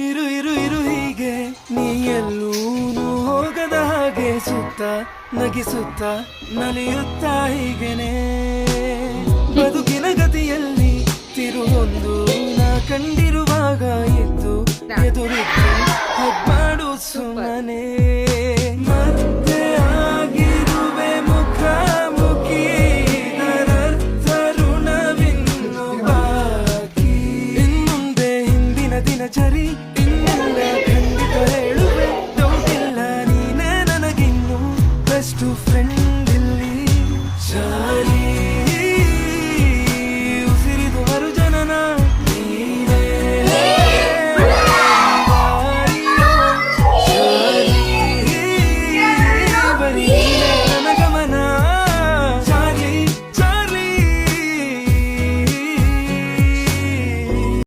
ಇರು ಇರು ಇರು ಹೀಗೆ ನೀ ಎಲ್ಲೂನು ಹೋಗದ ಹಾಗೆ ಸುತ್ತ ನಗಿಸುತ್ತ ನಲಿಯುತ್ತ ಹೀಗೆನೆ ಬದುಕಿನ ಗತಿಯಲ್ಲಿ ತಿರುವೊಂದು ನಾ ಕಂಡಿರುವಾಗ ಇದ್ದು ಎದುರಿದ್ದು ಹಬ್ಬಾಡು ಸುಮ್ಮನೆ